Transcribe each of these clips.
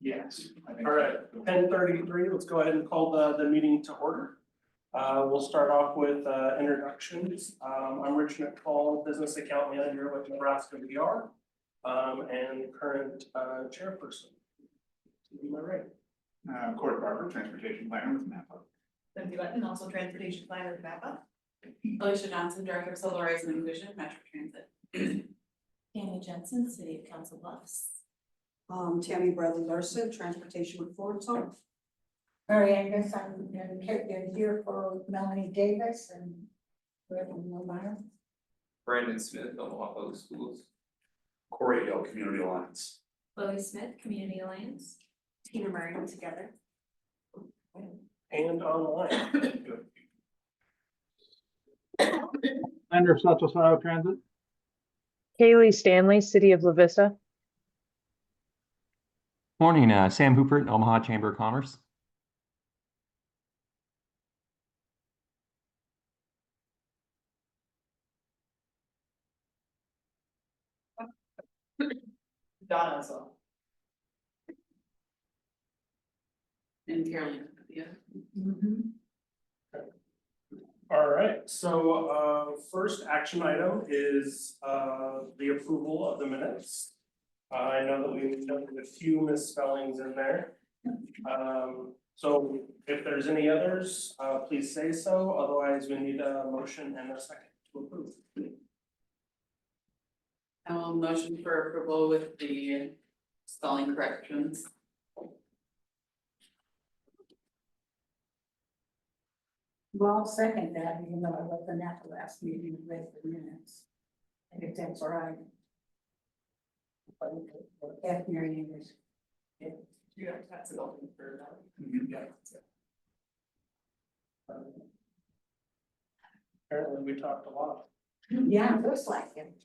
Yes. All right, 10:33, let's go ahead and call the meeting to order. We'll start off with introductions. I'm Rich McCall, Business Account Manager with Nebraska VR, and current chairperson. To my right. Corey Barber, Transportation Planner with MAPA. Lindsay Button, also Transportation Planner with MAPA. Alicia Johnson, Director of Civil Rights and Inclusion, Metro Transit. Tammy Jensen, City of Council Bluffs. Tammy Bradley Larson, Transportation with Ford Zone. Mary Angus, I'm here for Melanie Davis and Omaha. Brandon Smith, Omaha Public Schools. Corey Hill, Community Alliance. Lily Smith, Community Alliance. Tina Murray together. And online. Under Southwest Ohio Transit. Kaylee Stanley, City of La Vista. Morning, Sam Hoopert, Omaha Chamber of Commerce. Donna as well. And Carolyn. Yeah. All right, so first action item is the approval of the minutes. I know that we noted a few misspellings in there. So if there's any others, please say so, otherwise we need a motion and a second to approve. I will motion for approval with the spelling corrections. Well, I'll second that, even though I wasn't at the last meeting and read the minutes. I think that's all right. F. Mary Angus. You have to pass it on for that. Yeah. Apparently we talked a lot. Yeah, it looks like it.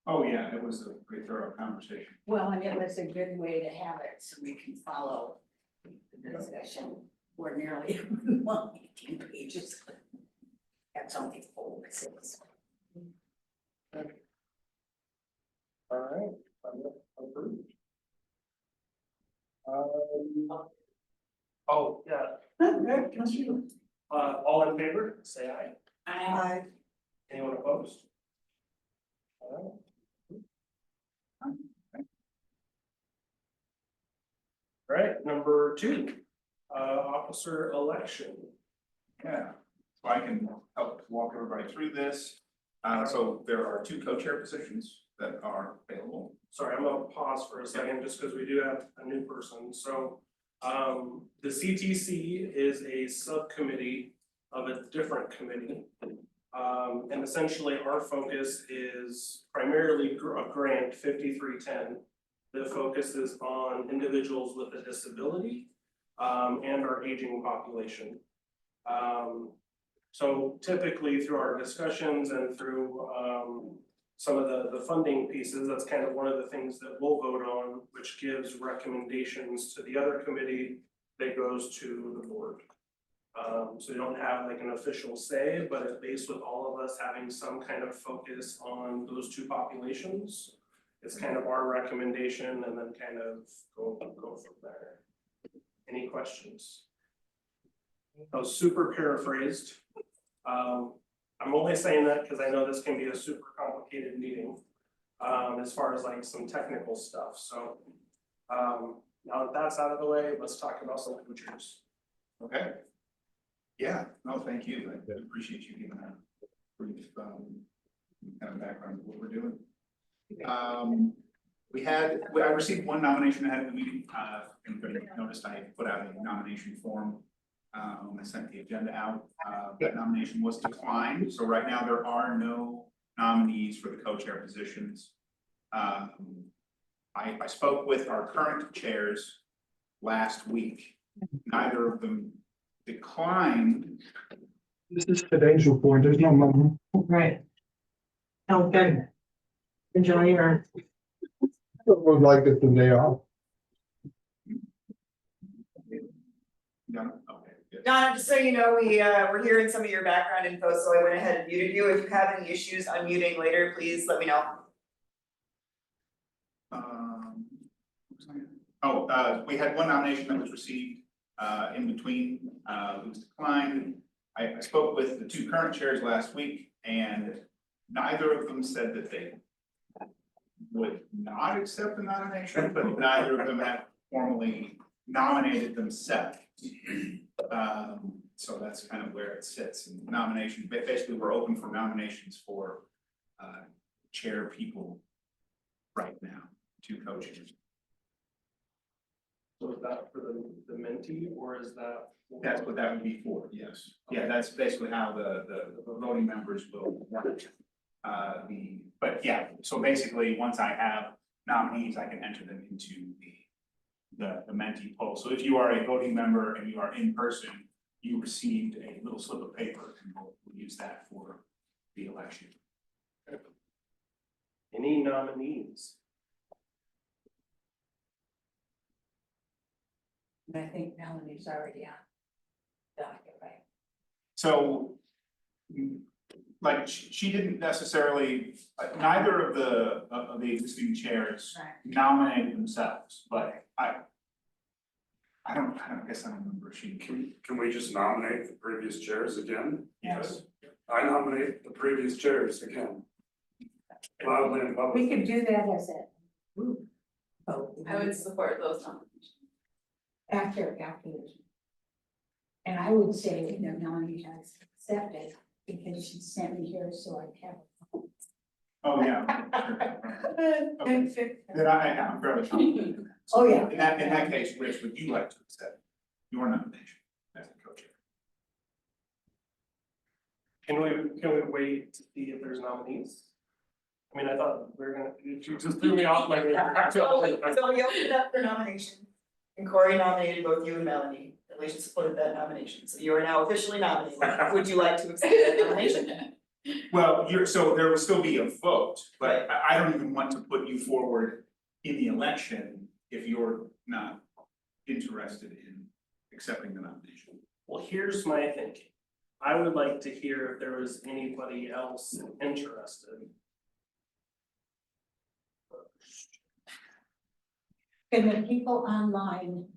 Oh, yeah, it was a pretty thorough conversation. Well, and it was a good way to have it so we can follow the discussion. We're nearly 18 pages. That's only 4 6. All right, approved. Oh, yeah, all in favor, say aye. Aye. Anyone opposed? All right, number 2, officer election. Yeah, so I can help walk everybody through this. So there are 2 co-chair positions that are available. Sorry, I'm gonna pause for a second just because we do have a new person. So the CTC is a subcommittee of a different committee. And essentially our focus is primarily a grant 5310 that focuses on individuals with a disability and our aging population. So typically through our discussions and through some of the funding pieces, that's kind of one of the things that we'll vote on, which gives recommendations to the other committee that goes to the board. So you don't have like an official say, but at least with all of us having some kind of focus on those 2 populations, it's kind of our recommendation and then kind of go from there. Any questions? I was super paraphrased. I'm only saying that because I know this can be a super complicated meeting as far as like some technical stuff. So now that that's out of the way, let's talk about some features. Okay. Yeah, no, thank you. I appreciate you giving a brief kind of background of what we're doing. I received 1 nomination ahead of the meeting. Anybody noticed I put out a nomination form. I sent the agenda out. That nomination was declined. So right now there are no nominees for the co-chair positions. I spoke with our current chairs last week. Neither of them declined. This is today's report. There's no moment. Right. Okay. Enjoy your. Would like it the day off. No, okay, good. Donna, just so you know, we're hearing some of your background info, so I went ahead and muted you. If you have any issues unmuting later, please let me know. We had one nomination that was received, in between, it was declined. I spoke with the two current chairs last week, and neither of them said that they would not accept the nomination, but neither of them have formally nominated themselves. So that's kind of where it sits in nomination. Basically, we're open for nominations for chair people right now, two co-chairs. So is that for the mentee or is that? That's what that would be for, yes. Yeah, that's basically how the voting members will work. But yeah, so basically, once I have nominees, I can enter them into the mentee poll. So if you are a voting member and you are in person, you received a little slip of paper, and we'll use that for the election. Any nominees? And I think Melanie's already on. Docket, right? So, like, she didn't necessarily, neither of the existing chairs Right. nominated themselves, but I guess I don't remember if she. Can we just nominate the previous chairs again? Yes. I nominate the previous chairs again. Loudly and publicly. We could do that as a group vote. I would support those nominations. After. And I would say that Melanie has accepted because she sent me here so I'd have. Oh, yeah. Okay. Then I'm fairly confident. in that. So Oh, yeah. In that case, Rich, would you like to accept your nomination as the co-chair? Can we wait to see if there's nominees? I mean, I thought we were gonna, you just threw me off like. So we opened up for nomination, and Corey nominated both you and Melanie. Alicia supported that nomination, so you are now officially nominated. Would you like to accept that nomination? Well, so there will still be a vote, but I don't even want to put you forward in the election if you're not interested in accepting the nomination. Well, here's my thinking. I would like to hear if there was anybody else interested. Can the people online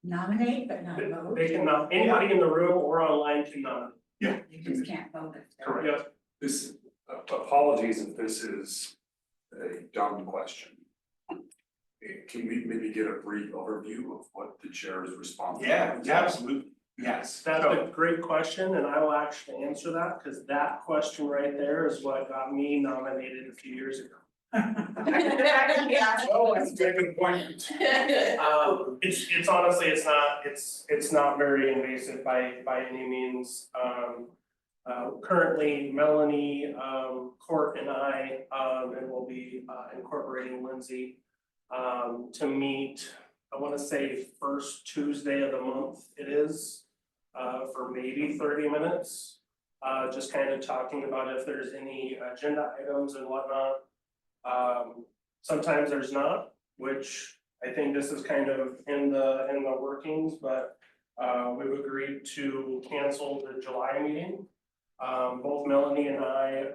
nominate but not vote? They can anybody in the room or online can nominate. Yeah. You just can't vote if they're. Correct. Yep. This, apologies if this is a dumb question. Can we maybe get a brief overview of what the chair is responsible for? Yeah, absolutely, yes. That's So- a great question, and I will actually answer that, because that question right there is what got me nominated a few years ago. Oh, that's a good point. It's honestly, it's not very invasive by any means. Currently Melanie, Court and I, and we'll be incorporating Lindsay to meet, I wanna say first Tuesday of the month it is, for maybe 30 minutes. Just kind of talking about if there's any agenda items and whatnot. Sometimes there's not, which I think this is kind of in the workings, but we've agreed to cancel the July meeting. Both Melanie and I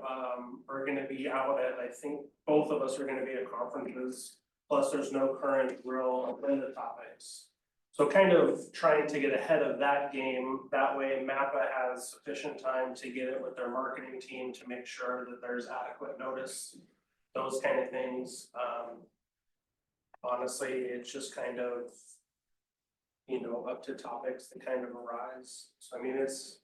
are gonna be out at, I think both of us are gonna be at conferences, plus there's no current real agenda topics. So kind of trying to get ahead of that game, that way MAPA has sufficient time to get it with their marketing team to make sure that there's adequate notice, those kind of things. Honestly, it's just kind of, up to topics that kind of arise. So I mean, it's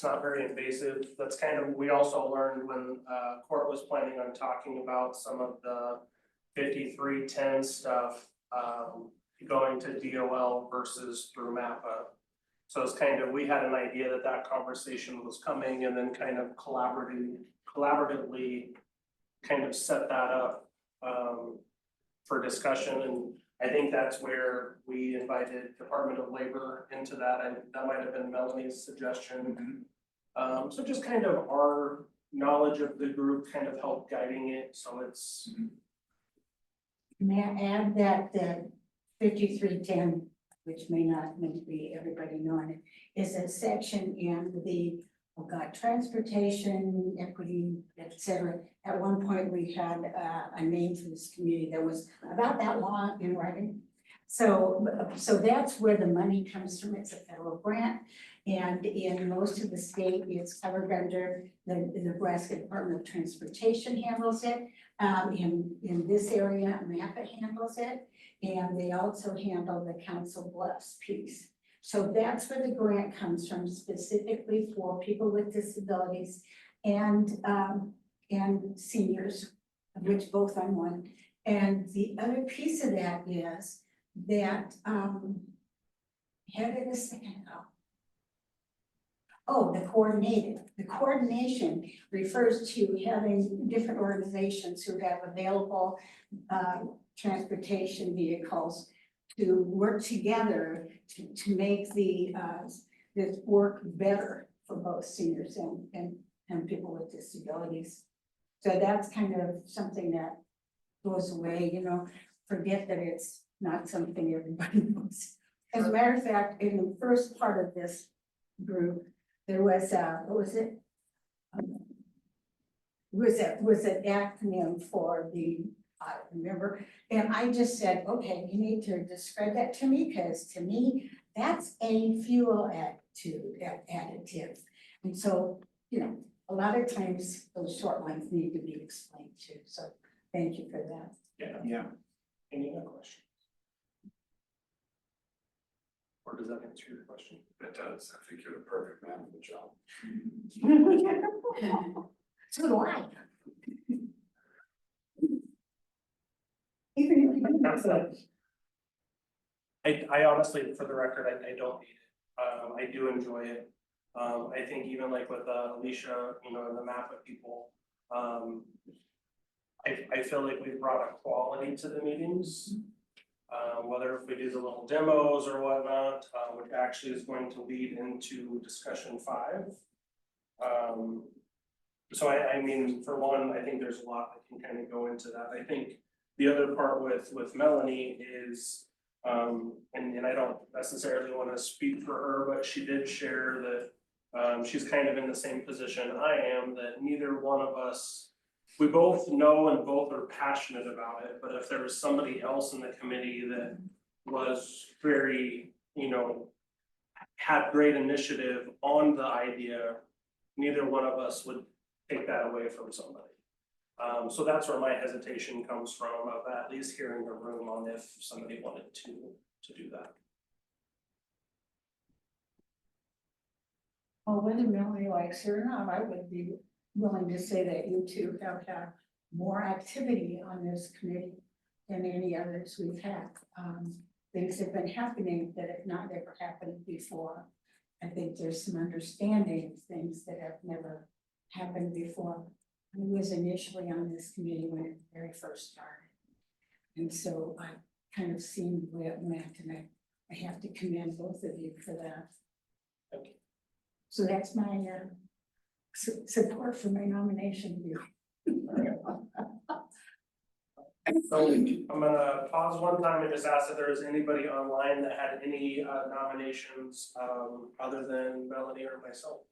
not very invasive. That's kind of, we also learned when Court was planning on talking about some of the 5310 stuff, going to DOL versus through MAPA. So it's kind of, we had an idea that conversation was coming, and then kind of collaboratively kind of set that up for discussion. And I think that's where we invited Department of Labor into that, and that might have been Melanie's suggestion. So just kind of our knowledge of the group kind of helped guiding it, so it's. May I add that the 5310, which may not be everybody knowing it, is a section in the oh God, transportation, equity, et cetera. At one point, we had a name for this community that was about that long in writing. So that's where the money comes from. It's a federal grant. And in most of the state, it's covered under the Nebraska Department of Transportation handles it. In this area, MAPA handles it. And they also handle the Council Bluffs piece. So that's where the grant comes from, specifically for people with disabilities and seniors, of which both I'm one. And the other piece of that is that, how did this second go? Oh, the coordinated. The coordination refers to having different organizations who have available transportation vehicles to work together to make this work better for both seniors and people with disabilities. So that's kind of something that goes away, you know, forget that it's not something everybody knows. As a matter of fact, in the first part of this group, there was what was it? Was an acronym for the, I remember, and I just said, okay, you need to describe that to me, because to me, that's a fuel additive. And so, you know, a lot of times those short lines need to be explained too. So thank you for that. Yeah. Any other questions? Or does that answer your question? It does, I think you're the perfect man for the job. So do I. I honestly, for the record, I don't hate it. I do enjoy it. I think even like with Alicia, you know, and the MAPA people, I feel like we've brought a quality to the meetings. Whether if we do the little demos or whatnot, which actually is going to lead into discussion 5. So I mean, for one, I think there's a lot that can kind of go into that. I think the other part with Melanie is, and I don't necessarily want to speak for her, but she did share that she's kind of in the same position I am, that neither one of us, we both know and both are passionate about it, but if there was somebody else in the committee that was very, you know, had great initiative on the idea, neither one of us would take that away from somebody. So that's where my hesitation comes from, of at least hearing the room on if somebody wanted to do that. Well, whether Melanie likes it or not, I would be willing to say that you two have had more activity on this committee than any others we've had. Things have been happening that have not ever happened before. I think there's some understanding of things that have never happened before. I was initially on this committee when it very first started. And so I've kind of seen the way it went, and I have to commend both of you for that. Thank you. So that's my support for my nomination view. So I'm gonna pause one time and just ask if there is anybody online that had any nominations other than Melanie or myself.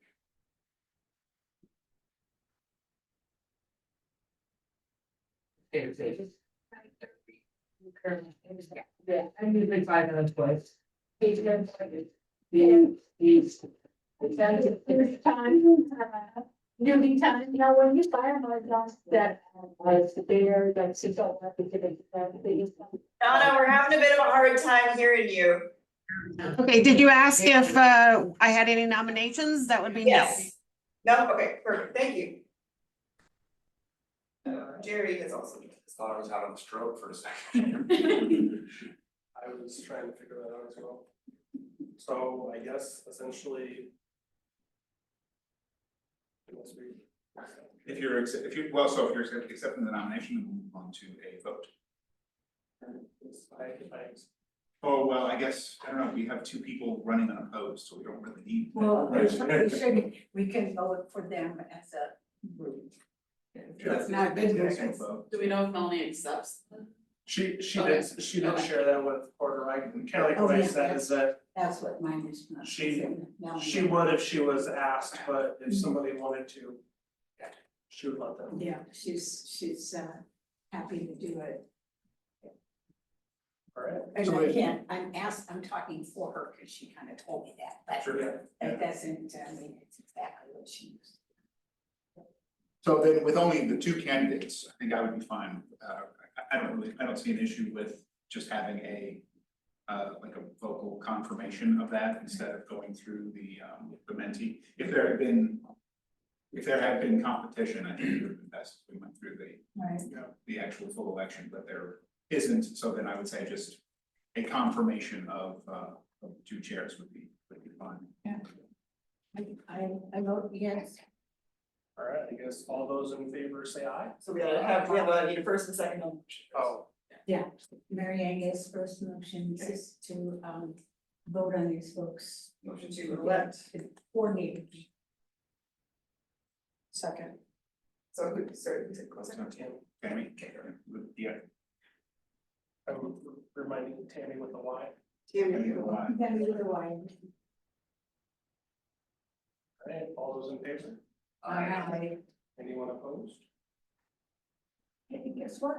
Yeah, I'm usually 5 minutes twice. This time, newbie time, you know, when you fire my boss, that was there, that's just all that. Donna, we're having a bit of a hard time hearing you. Okay, did you ask if I had any nominations? That would be no. Yes. No, okay, perfect, thank you. Jerry has also. Thought I was having a stroke for a second. I was trying to figure that out as well. So I guess essentially. If you're accepting the nomination, we'll move on to a vote. Oh, well, I guess, I don't know, we have 2 people running unopposed, so we don't really need. Well, we can vote for them as a group. It's not good. Do we know if Melanie accepts? She Okay. did Okay. share that with Porter. I kind of like Oh, what I yeah, said is that That's what mine is. not. She- Now I'm she getting- would if she was asked, but if somebody wanted to, she would let them. Yeah, she's happy to do it. All right. And So I it- can't, I'm talking for her because she kind of told me that, but Sure. that doesn't, mean it's exactly what she was. So then with only the two candidates, I think I would be fine. I don't see an issue with just having like a vocal confirmation of that instead of going through the mentee. If there had been competition, I think it would have been best if we went through Right. the actual full election, but there isn't. So then I would say just a confirmation of the two chairs would be fine. I vote yes. All right, I guess all those in favor say aye. So we have need a first and second on. Oh, Yeah, Mary Ann gets first motion is to vote on these folks. Motion to elect. Coordinated. Second. So who, sorry, who's it, close So second? Tammy, yeah. I'm reminding Tammy with the Y. Tammy, you know why? Then the other way. All right, all those in favor? Alright. Anyone opposed? Hey, guess what?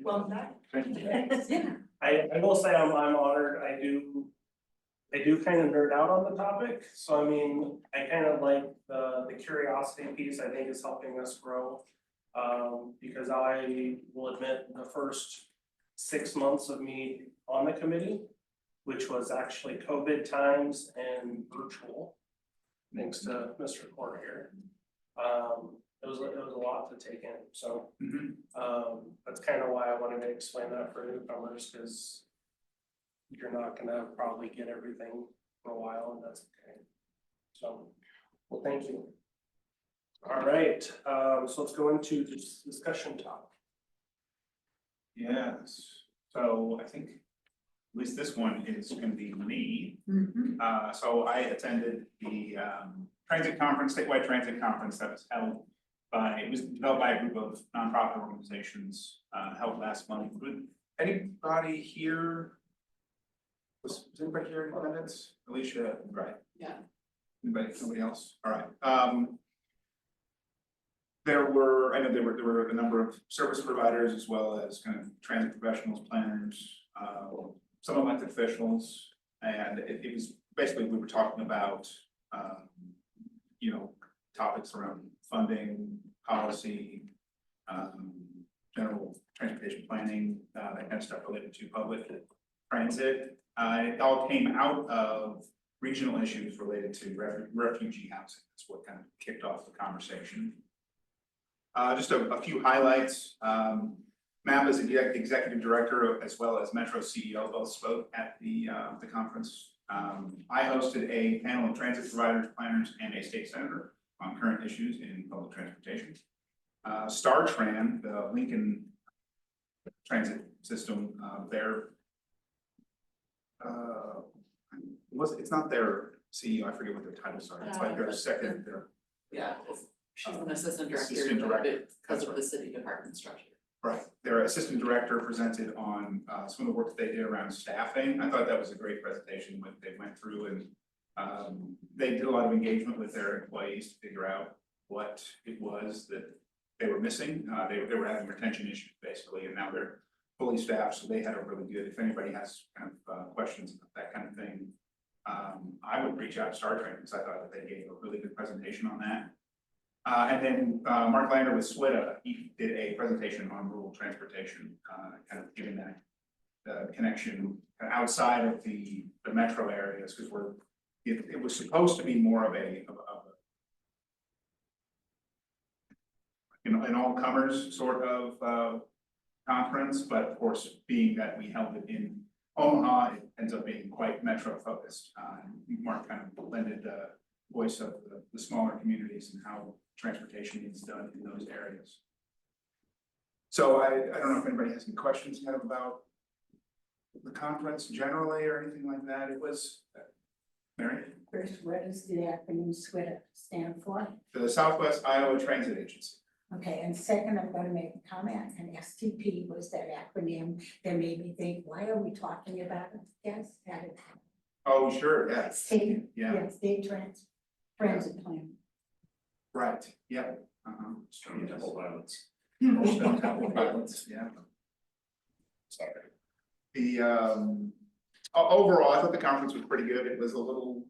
Well, that. Yeah. I will say I'm honored, I do kind of nerd out on the topic, so I mean, I kind of like the curiosity piece, I think is helping us grow. Because I will admit, the first 6 months of me on the committee, which was actually COVID times and virtual, thanks to Mr. Core here. It was a lot to take in, so that's kind of why I wanted to explain that for newcomers, because you're not gonna probably get everything for a while, and that's okay. So, well, thank you. All right, so let's go into this discussion topic. Yes, so I think at least this one is gonna be me. So I attended the transit conference, statewide transit conference that was held it was developed by a group of nonprofit organizations, held last month. Would anybody here? Was anybody here in attendance? Alicia, right? Yeah. Anybody, nobody else? All right. I know there were a number of service providers as well as kind of transit professionals, planners, some elected officials. And it was basically, we were talking about, topics around funding, policy, general transportation planning, that kind of stuff related to public transit. It all came out of regional issues related to refugee housing. That's what kind of kicked off the conversation. Just a few highlights. MAPA's executive director as well as Metro CEO both spoke at the conference. I hosted a panel of transit providers, planners, and a state senator on current issues in public transportation. StarTran, the Lincoln transit system, it's not their CEO, I forget what their titles are. It's like their second, Yeah, she's an assistant Assistant director, director, because that's of the city department structure. right, their assistant director presented on some of the work that they did around staffing. I thought that was a great presentation, what they went through, and they did a lot of engagement with their employees to figure out what it was that they were missing. They were having retention issues basically, and now they're fully staffed, so they had a really good, if anybody has kind of questions about that kind of thing, I would reach out to StarTran because I thought that they gave a really good presentation on that. And then Mark Lander with SWITA, he did a presentation on rural transportation, kind of giving that connection outside of the metro areas, because it was supposed to be more of an all-comers sort of conference, but of course, being that we held it in Omaha, it ends up being quite metro focused. Mark kind of blended the voice of the smaller communities and how transportation is done in those areas. So I don't know if anybody has any questions kind of about the conference generally or anything like that. It was, Mary? First, what does the acronym SWITA stand for? The Southwest Iowa Transit Agency. Okay, and second, I'm gonna make a comment, and STP was that acronym that made me think, why are we talking about it? Yes, that is. Oh, sure, yeah, State, Yeah. yeah, state transit plan. right, yep, Strong temple violence. Violence, yeah. Sorry. The, overall, I thought the conference was pretty good, it was a little.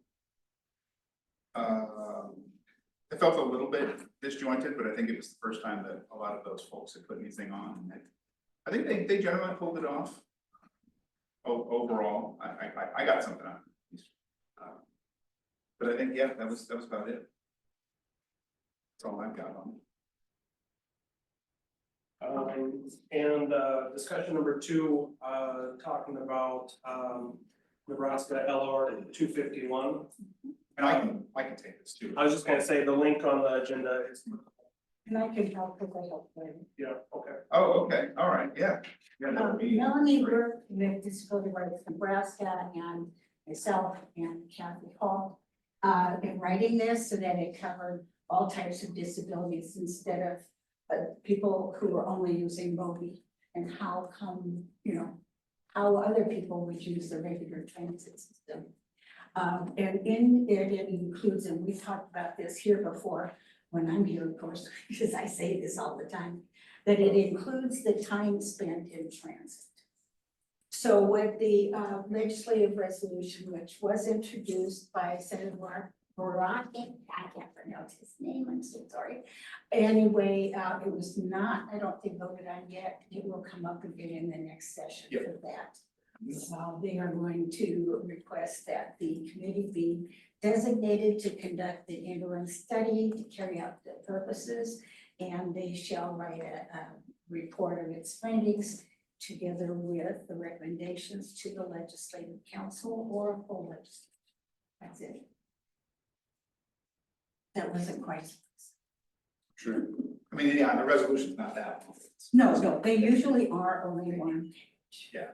It felt a little bit disjointed, but I think it was the first time that a lot of those folks had put anything on, and I think they generally pulled it off. Overall, I got something out of it. But I think, yeah, that was about it. That's all I've got on it. And discussion number 2, talking about Nebraska LR 251. And I can take this too. I was just gonna say the link on the agenda is, And I can help with the help later. yeah, okay. Oh, okay, all right, yeah. Yeah, that would be Melanie great. worked with Disability Rights Nebraska and myself and Kathy Hall in writing this so that it covered all types of disabilities instead of people who were only using Mobi, and how come, how other people would use the regular transit system. And in it includes, and we've talked about this here before, when I'm here, of course, because I say this all the time, that it includes the time spent in transit. So with the legislative resolution, which was introduced by Senator Barack, I can't pronounce his name, I'm so sorry. Anyway, it was not, I don't think voted on yet. It will come up again in the next session for that. They are going to request that the committee be designated to conduct the interim study to carry out the purposes, and they shall write a report of its findings together with the recommendations to the legislative council or full legislature. That's it. That wasn't quite. Sure. I mean, yeah, the resolution's not that long. No, they usually are only one page. Yeah.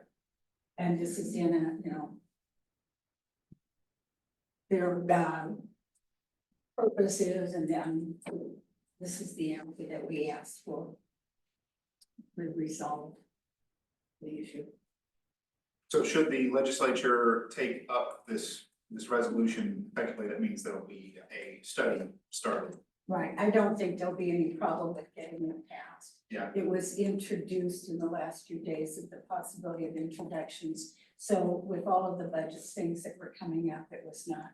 And this is in a, their purposes, and then this is the answer that we asked for. We resolved the issue. So should the legislature take up this resolution, effectively, that means there'll be a study started. Right, I don't think there'll be any problem with getting it passed. Yeah. It was introduced in the last few days of the possibility of introductions. So with all of the budget things that were coming up, it was not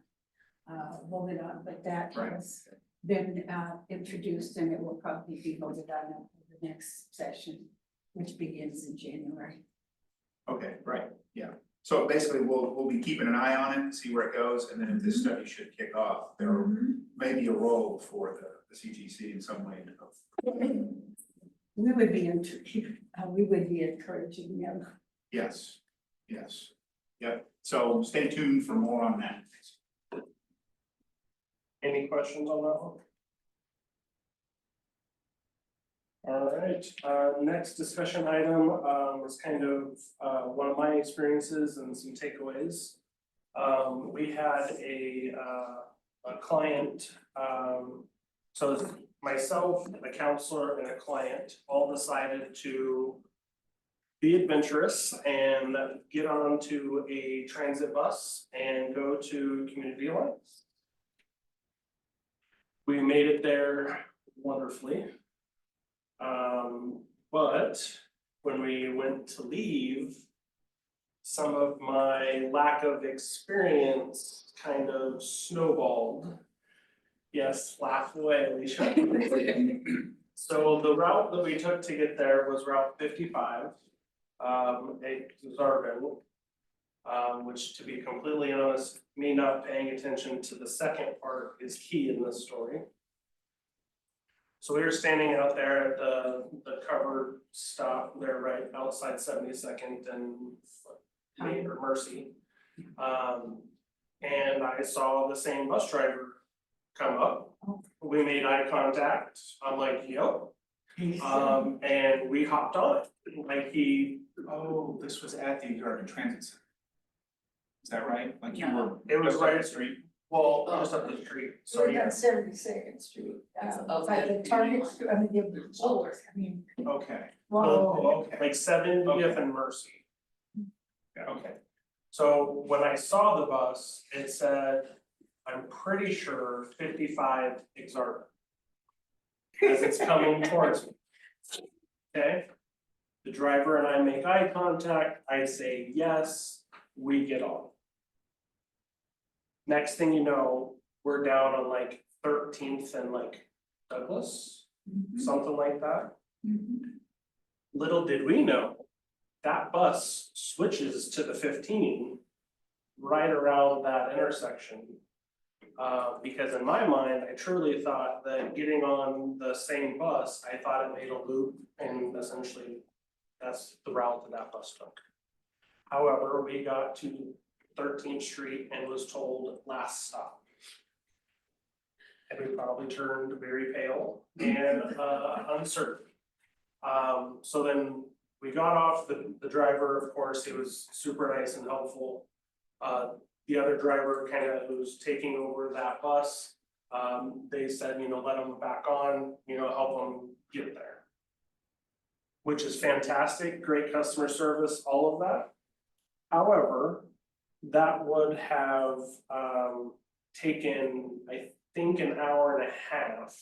voted on, but that Right. has been introduced, and it will probably be voted on at the next session, which begins in January. Okay, right, yeah. So basically, we'll be keeping an eye on it, see where it goes, and then if this study should kick off, there may be a role for the CGC in some way. We would be encouraging them. Yes, yep. So stay tuned for more on that. Any questions on that one? All right, next discussion item was kind of one of my experiences and some takeaways. We had a client, so myself, a counselor, and a client all decided to be adventurous and get onto a transit bus and go to Community Alliance. We made it there wonderfully. But when we went to leave, some of my lack of experience kind of snowballed. Yes, laugh away, Alicia. So the route that we took to get there was Route 55, Zarvin, which, to be completely honest, me not paying attention to the second part is key in this story. So we were standing out there at the covered stop there right outside 72nd and Mercy. And I saw the same bus driver come up. We made eye contact. I'm like, yo. And we hopped on it. Like Oh, this was at the Garden Transit Center. Is that right? Like you were. It was just up right the street? Well, just up the street, so We're yeah, on 72nd Street, Oh, by the Target, I mean, the Woolworth, I mean. Okay, Well, okay. like 70th and Mercy. Okay, so when I saw the bus, it said, I'm pretty sure 55 Exarban. As it's coming towards me. Okay? The driver and I make eye contact, I say yes, we get on. Next thing you know, we're down on like 13th and like Douglas, something like that. Little did we know, that bus switches to the 15 right around that intersection. Because in my mind, I truly thought that getting on the same bus, I thought it made a loop and essentially that's the route that bus took. However, we got to 13th Street and was told last stop. And we probably turned very pale and uncertain. So then we got off, the driver, of course, he was super nice and helpful. The other driver kind of who's taking over that bus, they said, you know, let them back on, you know, help them get there. Which is fantastic, great customer service, all of that. However, that would have taken, I think, an hour and a half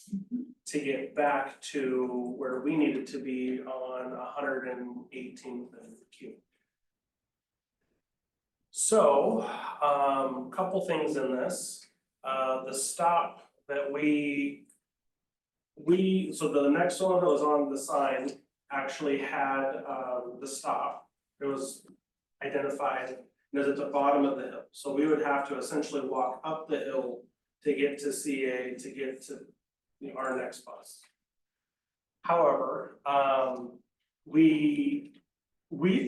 to get back to where we needed to be on 118th and Q. So, couple things in this, the stop that so the next one that was on the sign actually had the stop. It was identified and it's at the bottom of the hill. So we would have to essentially walk up the hill to get to CA to get to our next bus. However, we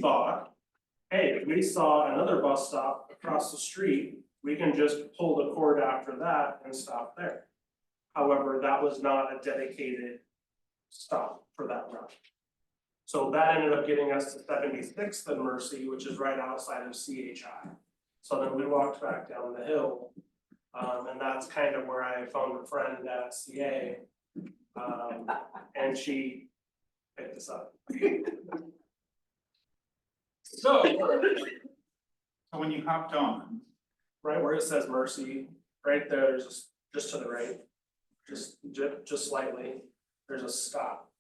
thought, hey, if we saw another bus stop across the street, we can just pull the cord after that and stop there. However, that was not a dedicated stop for that route. So that ended up getting us to 76th and Mercy, which is right outside of CHI. So then we walked back down the hill, and that's kind of where I found a friend at CA, and she picked us up. So when you hopped on, right where it says Mercy, right there, there's just to the right, just slightly, there's a stop.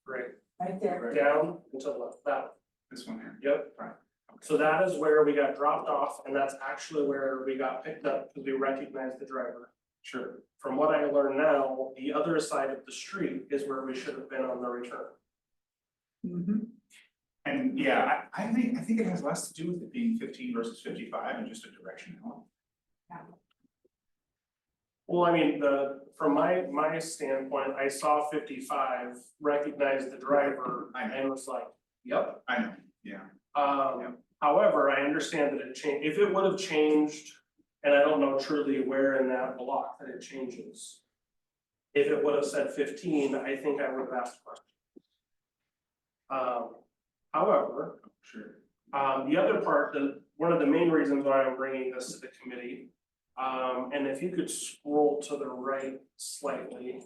Right there. down and to the left, that. this one here. Yep. Right. So that is where we got dropped off, and that's actually where we got picked up, because we recognized the driver. Sure. From what I learned now, the other side of the street is where we should have been on the return. And yeah, I think it has less to do with it being 15 versus 55 and just a directionality. Well, I mean, from my standpoint, I saw 55, recognized the driver, and was like, yep. I know, yeah. However, I understand that it changed, if it would have changed, and I don't know truly where in that block that it changes. If it would have said 15, I think I would have asked questions. However, Sure. the other part, one of the main reasons why I'm bringing this to the committee, and if you could scroll to the right slightly,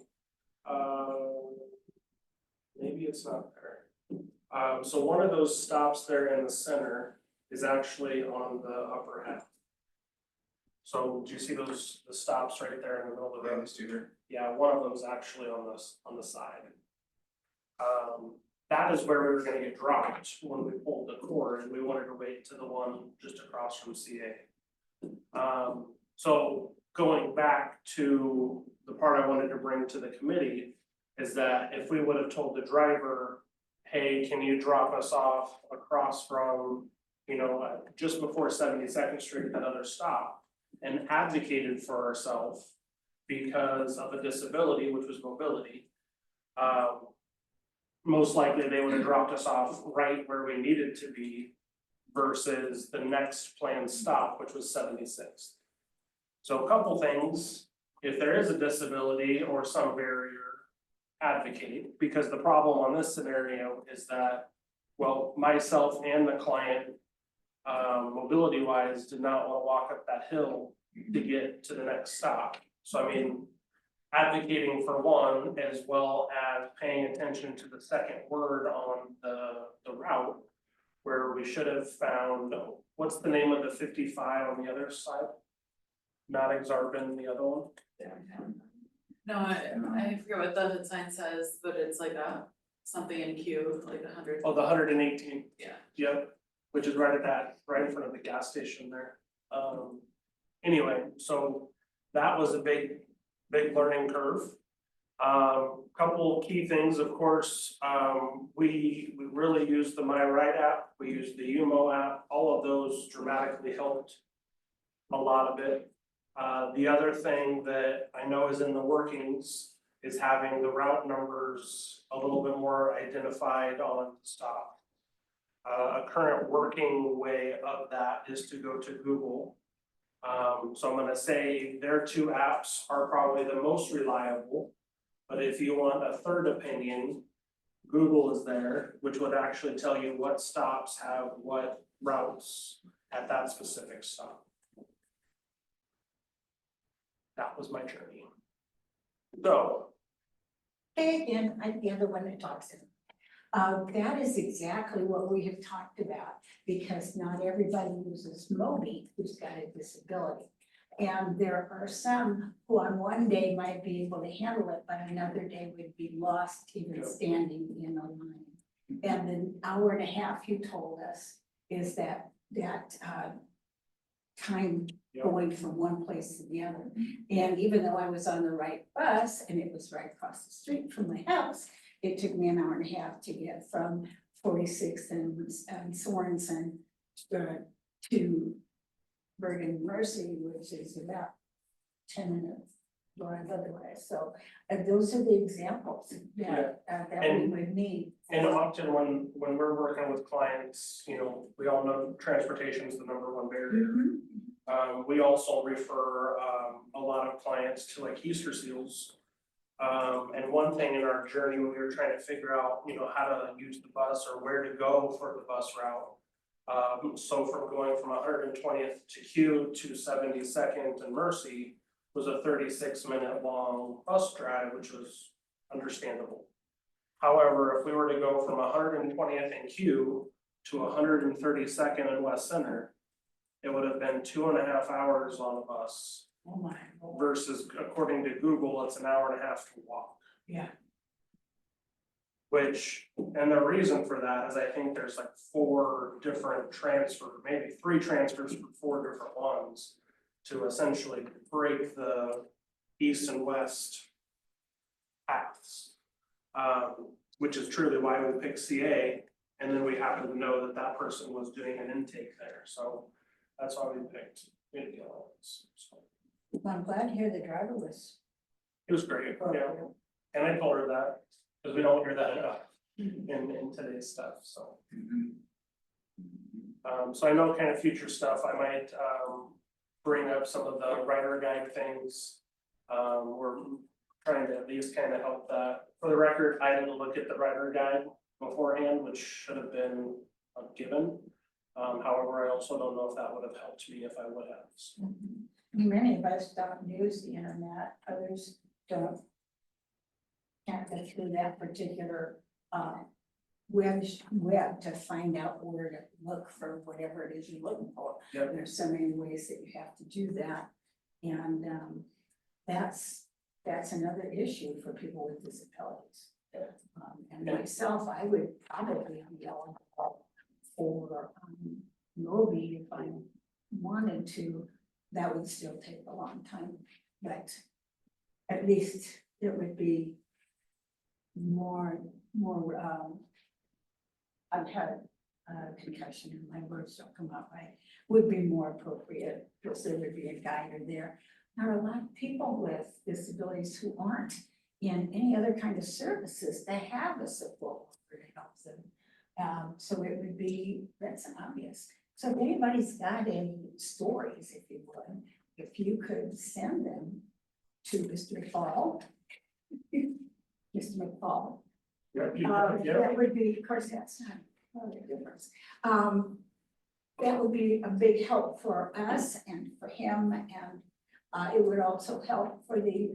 maybe it's not there. So one of those stops there in the center is actually on the upper half. So do you see the stops right there in the middle of the road? Yeah, one of them's actually on the side. That is where we were gonna get dropped when we pulled the cord, and we wanted to wait to the one just across from CA. So going back to the part I wanted to bring to the committee is that if we would have told the driver, hey, can you drop us off across from, just before 72nd Street, that other stop, and advocated for ourselves because of a disability, which was mobility, most likely they would have dropped us off right where we needed to be versus the next planned stop, which was 76th. So a couple things, if there is a disability or some barrier, advocate, because the problem on this scenario is that, well, myself and the client, mobility wise, did not want to walk up that hill to get to the next stop. So I mean, advocating for one as well as paying attention to the second word on the route. Where we should have found, what's the name of the 55 on the other side? Not Exarban, the other one. No, I forget what the hood sign says, but it's like something in Q, like 100. Oh, the 118. Yeah. Yep, which is right in front of the gas station there. Anyway, so that was a big learning curve. Couple key things, of course, we really used the My Right app, we used the UMO app, all of those dramatically helped a lot of it. The other thing that I know is in the workings is having the route numbers a little bit more identified on stop. A current working way of that is to go to Google. So I'm gonna say their two apps are probably the most reliable. But if you want a third opinion, Google is there, which would actually tell you what stops have what routes at that specific stop. That was my journey. So, Hey, again, I'm the other one that talks. That is exactly what we have talked about, because not everybody uses Mobi who's got a disability. And there are some who on one day might be able to handle it, but another day would be lost even standing in a line. And the hour and a half you told us is that time going from one place to the other. And even though I was on the right bus and it was right across the street from my house, it took me an hour and a half to get from 46th and Sorensen to Bergen Mercy, which is about 10 minutes drive otherwise. So those are the examples that we would need. and often when we're working with clients, you know, we all know transportation is the number one barrier. We also refer a lot of clients to like Easter seals. And one thing in our journey when we were trying to figure out, you know, how to use the bus or where to go for the bus route. So from going from 120th to Q to 72nd and Mercy was a 36-minute long bus drive, which was understandable. However, if we were to go from 120th and Q to 132nd and West Center, it would have been 2.5 hours on a bus. Oh my Lord. Versus according to Google, it's an hour and a half to walk. Yeah. Which, and the reason for that is I think there's like 4 different transfers, maybe 3 transfers for 4 different ones to essentially break the east and west paths. Which is truly why we picked CA, and then we happen to know that that person was doing an intake there, so that's why we picked Community Alliance. So Well, I'm glad to hear the driver was. it was great, yeah, and I told her that, because we don't hear that enough in today's stuff, so. So I know kind of future stuff, I might bring up some of the rider guide things. We're trying to at least kind of help that. For the record, I didn't look at the rider guide beforehand, which should have been a given. However, I also don't know if that would have helped me if I would have. So. Many of us don't use the internet, others don't. Can't go through that particular web to find out where to look for whatever it is you're looking for. Yep. There's so many ways that you have to do that. And that's another issue for people with disabilities. And myself, I would probably be eligible for Mobi if I wanted to. That would still take a long time, but at least it would be more, I've had a concussion and my words don't come out right, would be more appropriate because there would be a guide there. There are a lot of people with disabilities who aren't in any other kind of services that have a support worker to help them. So it would be, that's obvious. So if anybody's got any stories, if you would, if you could send them to Mr. McFall. Mr. McFall. That would be, of course, that's not a difference. That would be a big help for us and for him and It would also help for the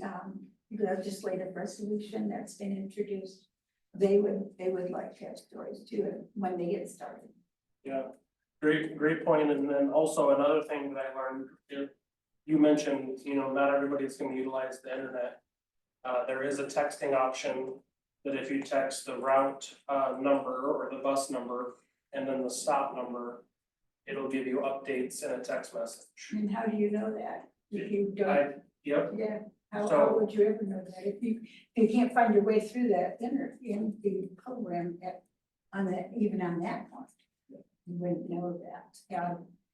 legislative resolution that's been introduced. They would like to have stories too when they get started. Yeah, great point, and then also another thing that I learned, you mentioned, not everybody's gonna utilize the internet. There is a texting option that if you text the route number or the bus number and then the stop number, it'll give you updates in a text message. And how do you know that? If you don't, Yep, yeah, how So- would you ever know that? If you can't find your way through that in the program on that point, you wouldn't know that.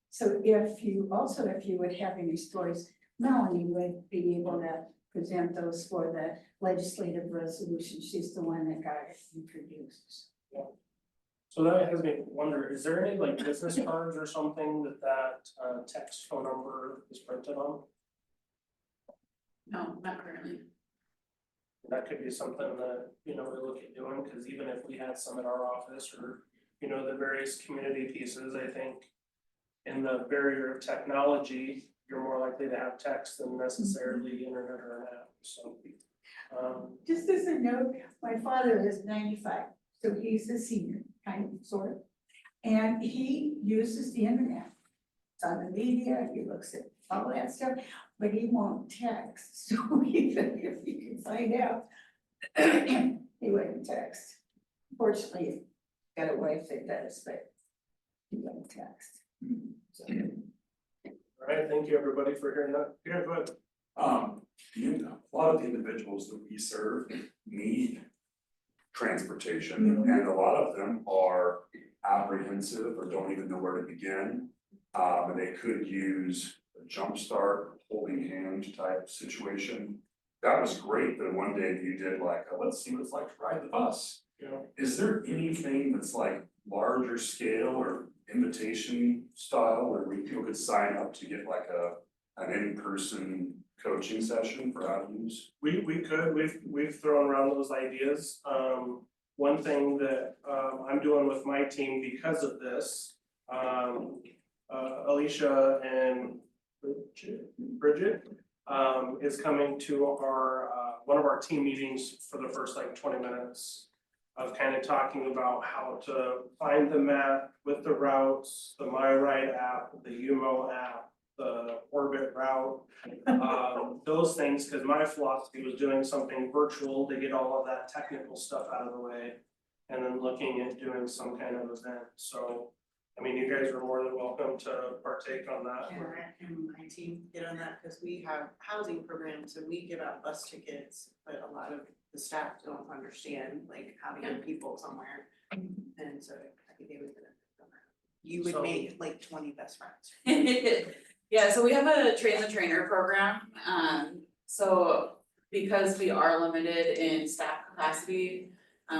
So if you would have any stories, Melanie would be able to present those for the legislative resolution. She's the one that got it introduced. so that has me wonder, is there any like business cards or something that text phone number is printed on? No, not currently. That could be something that, we look at doing, because even if we had some at our office or, the various community pieces, I think. In the barrier of technology, you're more likely to have text than necessarily internet or an app, so. Just as a note, my father is 95, so he's a senior, kind of, sort of. And he uses the internet. It's on the media, he looks at all that stuff, but he won't text. So even if he can find out, he wouldn't text. Fortunately, he's got a wife that does, but he wouldn't text. So, All right, thank you, everybody, for hearing that. Yeah, go ahead. A lot of the individuals that we serve need transportation, and a lot of them are apprehensive or don't even know where to begin. And they could use a jumpstart, holding hand type situation. That was great that one day you did like, let's see what it's like to ride the bus. Is there anything that's like larger scale or invitation style where people could sign up to get like an in-person coaching session for how to use? We've thrown around those ideas. One thing that I'm doing with my team because of this, Alicia and Bridget is coming to our one of our team meetings for the first like 20 minutes of kind of talking about how to find the map with the routes, the MyRide app, the UMO app, the Orbit route, those things, because my philosophy was doing something virtual to get all of that technical stuff out of the way, and then looking at doing some kind of event. So, I mean, you guys are more than welcome to partake on that. And my team get on that, because we have housing programs and we give out bus tickets, but a lot of the staff don't understand like how to get people somewhere. And so I think they would benefit from that. You would So- make like 20 best friends. Yeah, so we have a train the trainer program, so because we are limited in staff capacity,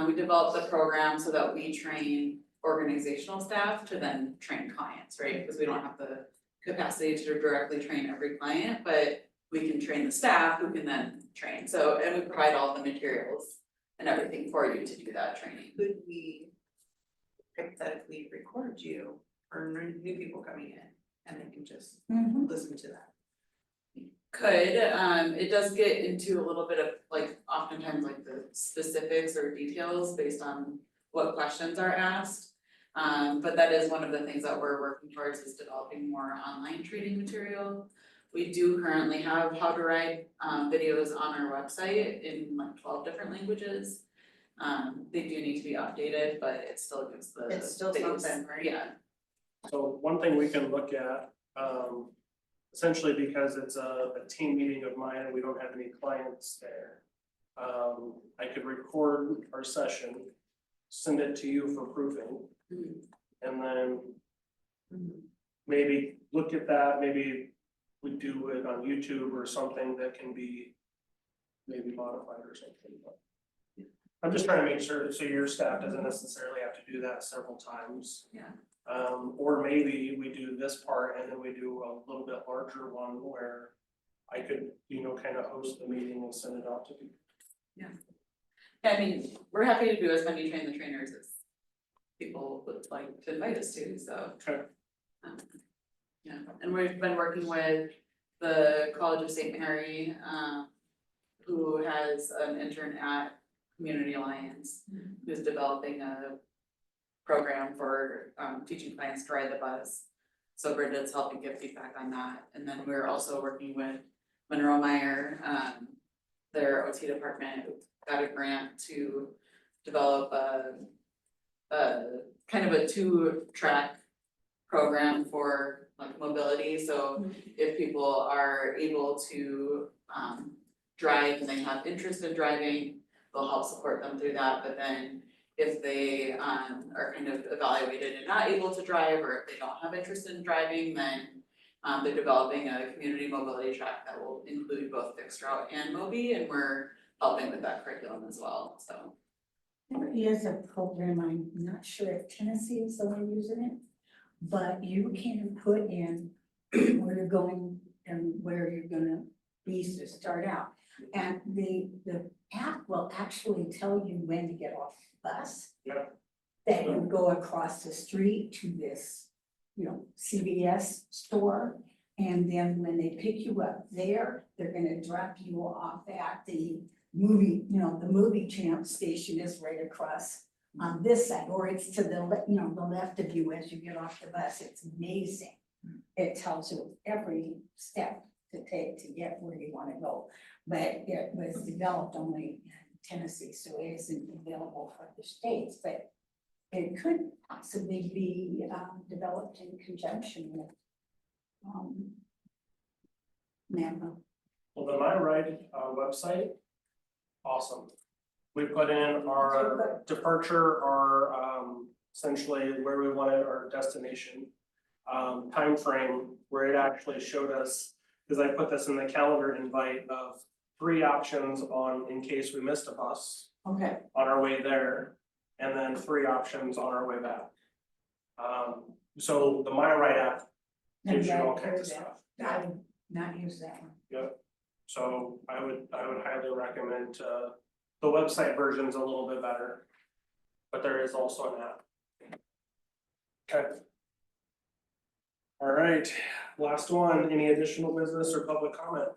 we developed the program so that we train organizational staff to then train clients, right? Because we don't have the capacity to directly train every client, but we can train the staff who can then train, so, and we provide all the materials and everything for you to do that training. Could we hypothetically record you for new people coming in and they can just listen to that? Could, it does get into a little bit of like oftentimes like the specifics or details based on what questions are asked. But that is one of the things that we're working towards, is developing more online training material. We do currently have how to ride videos on our website in like 12 different languages. They do need to be updated, but it still gives the It's still base. something, right? Yeah. So one thing we can look at, essentially because it's a team meeting of mine and we don't have any clients there. I could record our session, send it to you for proofing. And then maybe look at that, maybe we do it on YouTube or something that can be maybe modified or something. But I'm just trying to make sure, so your staff doesn't necessarily have to do that several times. Yeah. Or maybe we do this part and then we do a little bit larger one where I could, kind of host the meeting and send it out to people. Yeah, I mean, we're happy to do as many train the trainers as people would like to invite us to, so. Okay. Yeah, and we've been working with the College of St. Mary, who has an intern at Community Alliance, who's developing a program for teaching clients to ride the bus. So Brenda's helping give feedback on that, and then we're also working with Monroe Meyer, their OT department got a grant to develop a kind of a 2-track program for like mobility, so if people are able to drive and they have interest in driving, they'll help support them through that, but then if they are kind of evaluated and not able to drive, or if they don't have interest in driving, then they're developing a community mobility track that will include both fixed route and Mobi, and we're helping with that curriculum as well, so. There is a program, I'm not sure if Tennessee is the one using it, but you can put in where you're going and where you're gonna be to start out. And the app will actually tell you when to get off the bus. Yeah. That you go across the street to this, CVS store. And then when they pick you up there, they're gonna drop you off at the movie, the movie champ station is right across on this side, or it's to the left of you as you get off the bus. It's amazing. It tells you every step to take to get where you wanna go. But it was developed only in Tennessee, so it isn't available for the states, but it could possibly be developed in conjunction with MAPA. Well, the My Ride website, awesome. We put in our departure, our essentially where we wanted our destination time frame, where it actually showed us, because I put this in the calendar invite of 3 options on in case we missed a bus Okay. on our way there, and then 3 options on our way back. So the My Ride app gives you all kinds of stuff. I would not use that one. Yep. So I would highly recommend the website version's a little bit better, but there is also an app. Okay. All right, last one, any additional business or public comment?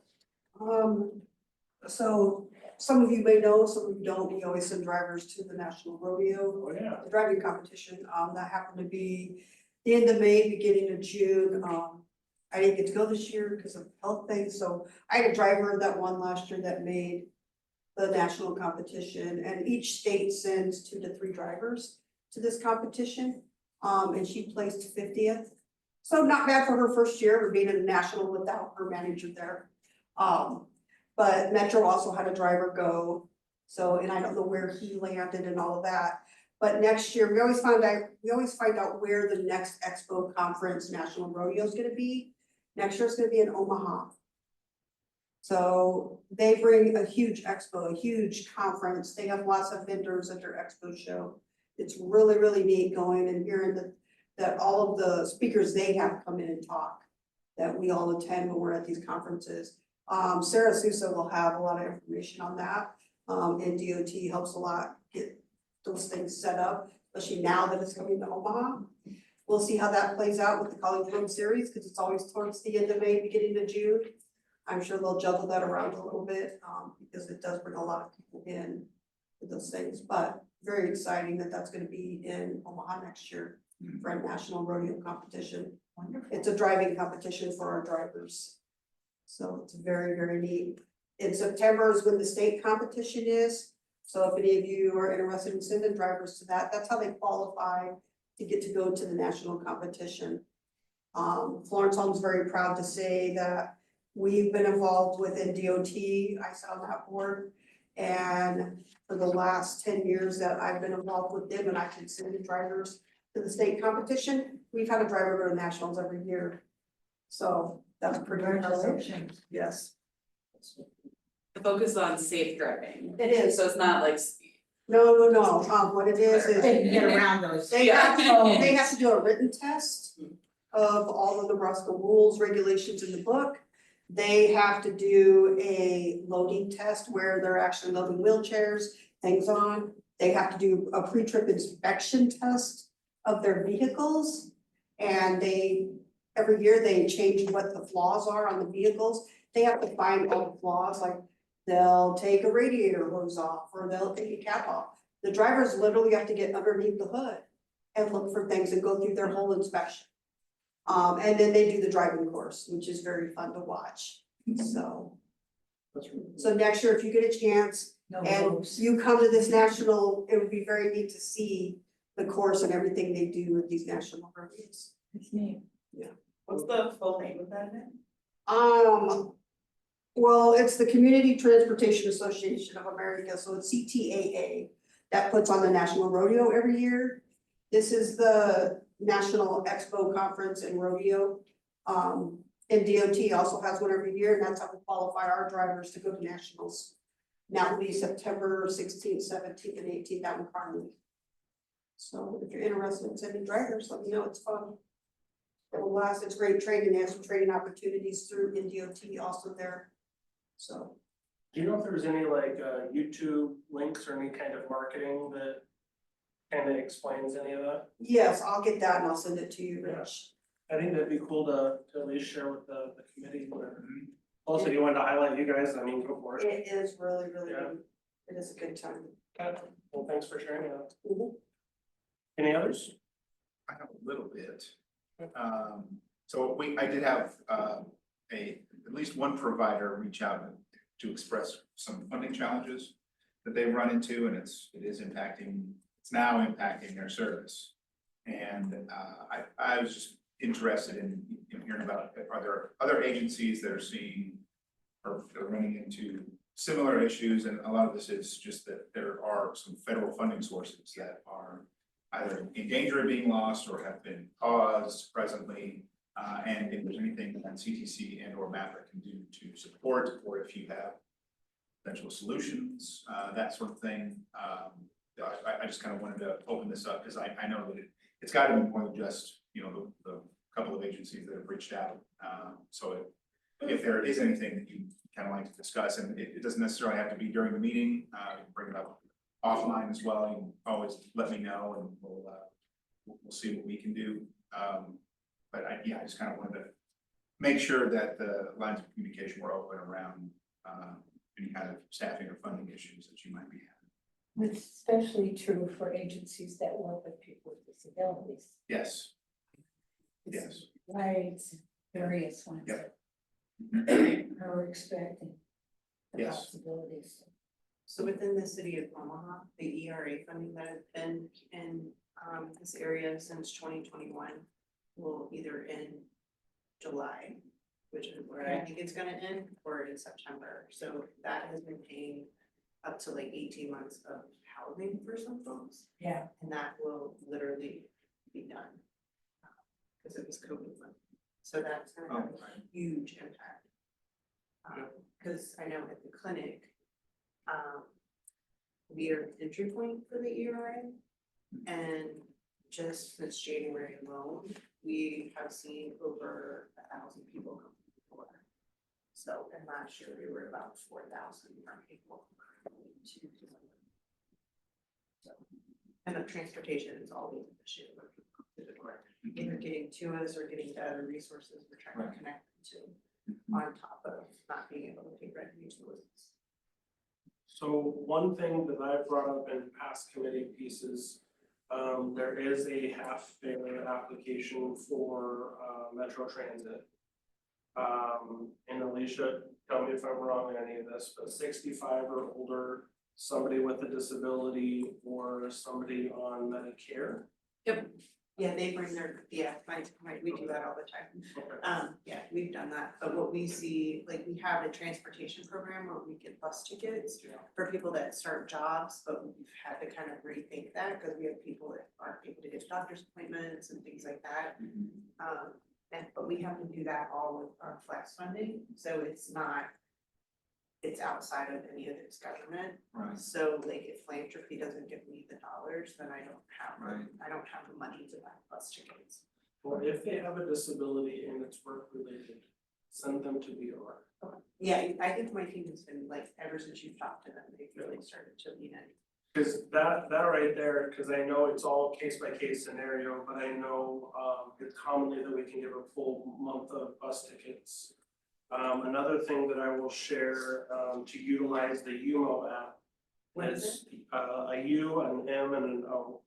So some of you may know, some of you don't, we always send drivers to the National Rodeo, Oh, yeah. the driving competition, that happened to be the end of May, beginning of June. I didn't get to go this year because of health things, so I had a driver that won last year that made the national competition, and each state sends 2 to 3 drivers to this competition. And she placed 50th. So not bad for her first year of being in the national without her manager there. But Metro also had a driver go, so, and I don't know where he landed and all of that. But next year, we always find out where the next expo conference national rodeo is gonna be. Next year it's gonna be in Omaha. So they bring a huge expo, a huge conference. They have lots of vendors at their expo show. It's really, really neat going and hearing that all of the speakers they have come in and talk that we all attend when we're at these conferences. Sarah Sousa will have a lot of information on that. And DOT helps a lot get those things set up, especially now that it's coming to Omaha. We'll see how that plays out with the College Road Series, because it's always towards the end of May, beginning of June. I'm sure they'll juggle that around a little bit, because it does bring a lot of people in with those things, but very exciting that that's gonna be in Omaha next year for a national rodeo competition. Wonderful. It's a driving competition for our drivers. So it's very, very neat. In September is when the state competition is. So if any of you are interested in sending drivers to that, that's how they qualify to get to go to the national competition. Florence Holmes is very proud to say that we've been involved with NDOT. I sat on that board. And for the last 10 years that I've been involved with them and I can send the drivers to the state competition, we've had a driver go to nationals every year. So that's pretty impressive. Yes. The focus is on safe driving. It is. So it's not like No. What it is They can get around those. they have to do a written test of all of the Nebraska rules, regulations in the book. They have to do a loading test where they're actually loading wheelchairs, things on. They have to do a pre-trip inspection test of their vehicles. And they every year they change what the flaws are on the vehicles. They have to find all the flaws, like they'll take a radiator hose off or they'll take a cap off. The drivers literally have to get underneath the hood and look for things and go through their whole inspection. And then they do the driving course, which is very fun to watch, so. That's really cool. So next year, if you get a chance No and rules. you come to this national, it would be very neat to see the course and everything they do with these national rodeos. It's neat. What's the full name of that event? Well, it's the Community Transportation Association of America, so it's CTAA that puts on the National Rodeo every year. This is the National Expo Conference and Rodeo. And DOT also has one every year, and that's how we qualify our drivers to go to nationals. And that will be September 16th, 17th, and 18th out in Carnegie. So if you're interested in sending drivers, let me know, it's fun. It will last, it's great training, they have some training opportunities through NDOT also there, so. Do you know if there's any like YouTube links or any kind of marketing that kind of explains any of that? Yes, I'll get that and I'll send it to you, Rich. I think that'd be cool to at least share with the committee whatever. Also, if you wanted to highlight you guys, I mean, go for it. It is really, really, Yeah. it is a good time. Okay. Well, thanks for sharing that. Mhm. Any others? I have a little bit. So I did have at least one provider reach out to express some funding challenges that they've run into, and it's now impacting their service. And I was just interested in hearing about, are there other agencies that are seeing or are running into similar issues? And a lot of this is just that there are some federal funding sources that are either in danger of being lost or have been paused presently. And if there's anything that CTC and or MAPA can do to support, or if you have potential solutions, that sort of thing. I just kind of wanted to open this up because I know that it's got to be more than just, the couple of agencies that have reached out. So if there is anything that you kind of like to discuss, and it doesn't necessarily have to be during the meeting, you can bring it up offline as well. You can always let me know and we'll see what we can do. But I just kind of wanted to make sure that the lines of communication were open around any kind of staffing or funding issues that you might be having. It's especially true for agencies that work with people with disabilities. Yes. Yes. Right, various ones Yep. that are expecting the Yes. possibilities. So within the city of Omaha, the ERA funding that has been in this area since 2021 will either end July, which is where I think it's gonna end, or in September. So that has been paying up to like 18 months of housing for some folks. Yeah. And that will literally be done. Because it was COVID month. So that's gonna have a huge impact. Cause I know at the clinic, we are an entry point for the ERA. And just since January alone, we have seen over 1,000 people come through the door. So, and last year we were about 4,000 people. So, and the transportation is always an issue where people come through the door, either getting to us or getting to other resources we're trying to connect them to, on top of not being able to pay rent and utilities. So one thing that I've brought up in past committee pieces, there is a half-fare application for Metro Transit. And Alicia, tell me if I'm wrong in any of this, but 65 or older, somebody with a disability or somebody on Medicare. Yep. Yeah, they bring their, we do that all the time. Yeah, we've done that, but what we see, like, we have a transportation program where we get bus tickets for people that start jobs, but we've had to kind of rethink that because we have people that aren't able to get to doctor's appointments and things like that. But we have to do that all with our flex funding, so it's outside of any of its government. Right. So like if philanthropy doesn't give me the dollars, then I don't have the money to buy bus tickets. Or if they have a disability and it's work related, send them to BOR. Yeah, I think my team has been like, ever since you've talked to them, they've really started to lean in. Cause that right there, cause I know it's all case by case scenario, but I know it's commonly that we can give a full month of bus tickets. Another thing that I will share to utilize the UMO app is a U, an M and an O.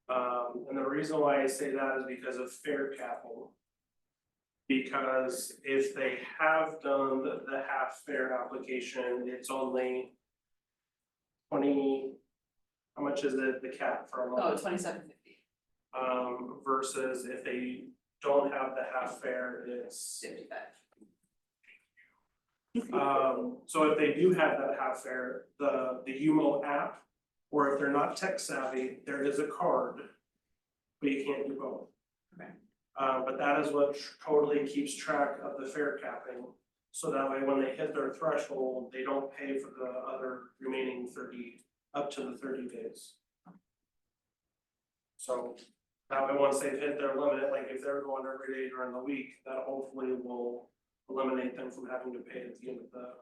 And the reason why I say that is because of fare capping. Because if they have done the half fare application, it's only 20, how much is it, the cap for a month? Oh, $27.50. Versus if they don't have the half fare, it's 55. So if they do have that half fare, the UMO app, or if they're not tech savvy, there is a card, but you can't do both. Okay. But that is what totally keeps track of the fare capping, so that way when they hit their threshold, they don't pay for the other remaining 30, up to the 30 days. So that way, once they've hit their limit, like if they're going every day during the week, that hopefully will eliminate them from having to pay at the end of the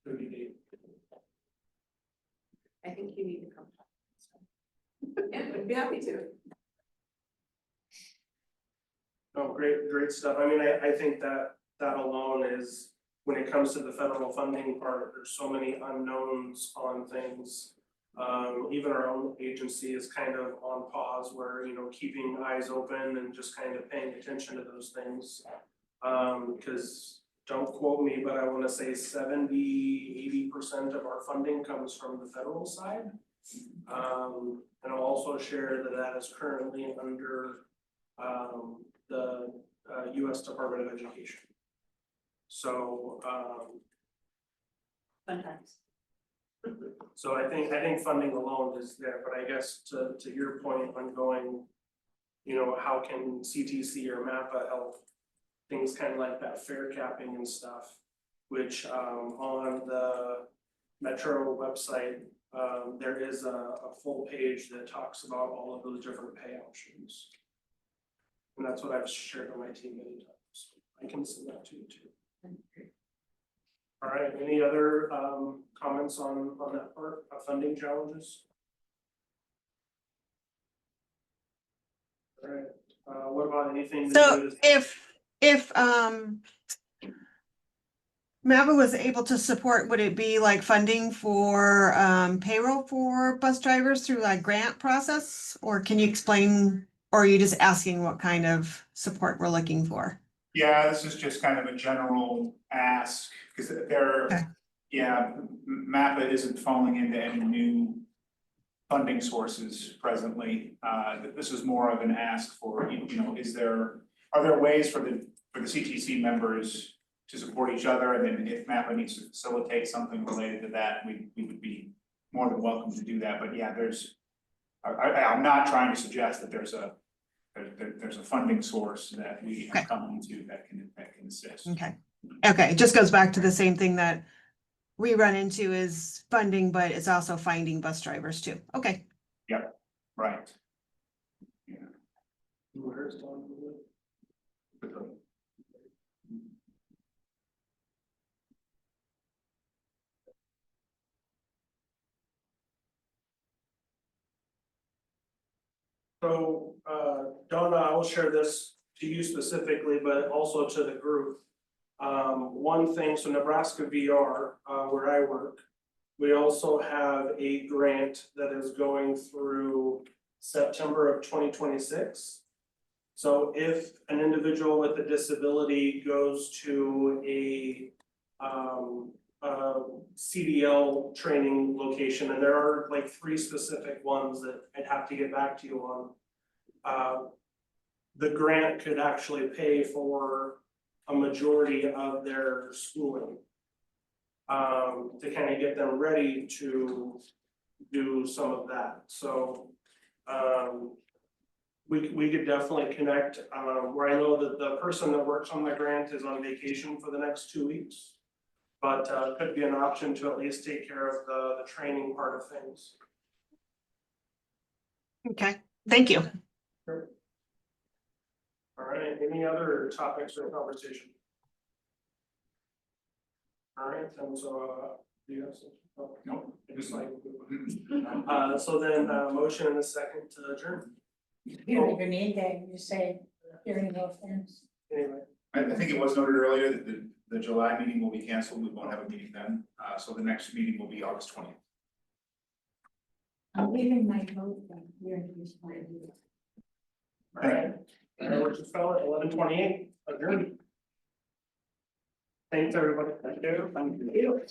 30 day. I think you need to come talk. Yeah, I'd be happy to. No, great stuff. I mean, I think that alone is, when it comes to the federal funding part, there's so many unknowns on things. Even our own agency is kind of on pause where, you know, keeping eyes open and just kind of paying attention to those things. Because don't quote me, but I wanna say 70–80% of our funding comes from the federal side. And I'll also share that is currently under the US Department of Education. So Sometimes. so I think funding alone is there, but I guess to your point on going, you know, how can CTC or MAPA help? Things kind of like that fare capping and stuff, which on the Metro website, there is a full page that talks about all of those different pay options. And that's what I've shared on my team many times. I can send that to you too. All right, any other comments on that part of funding challenges? All right, what about anything? So if MAPA was able to support, would it be like funding for payroll for bus drivers through like grant process? Or can you explain, or are you just asking what kind of support we're looking for? Yeah, this is just kind of a general ask, because Okay. MAPA isn't falling into any new funding sources presently. This is more of an ask for, you know, are there ways for the CTC members to support each other? And then if MAPA needs to facilitate something related to that, we would be more than welcome to do that. But yeah, I'm not trying to suggest that there's a funding source that we have come into that can assist. Okay. Okay, it just goes back to the same thing that we run into is funding, but it's also finding bus drivers too. Okay. Yep, right. Yeah. Where's Tom? So, Donna, I will share this to you specifically, but also to the group. One thing, so Nebraska VR, where I work, we also have a grant that is going through September of 2026. So if an individual with a disability goes to a CDL training location, and there are like 3 specific ones that I'd have to get back to you on. The grant could actually pay for a majority of their schooling. To kind of get them ready to do some of that, so we could definitely connect, where I know that the person that works on the grant is on vacation for the next 2 weeks. But could be an option to at least take care of the training part of things. Okay, thank you. Sure. All right, any other topics for conversation? All right, and so do you have some? No. I just like. So then, motion and a second to adjourn, You don't even need that, you just say, hearing no offense. anyway. I think it was noted earlier that the July meeting will be canceled, we won't have a meeting then, so the next meeting will be August 20th. I'm leaving my vote from here to this point. Alright, we're just fell at 11:28, adjourned. Thanks, everybody. Thank you.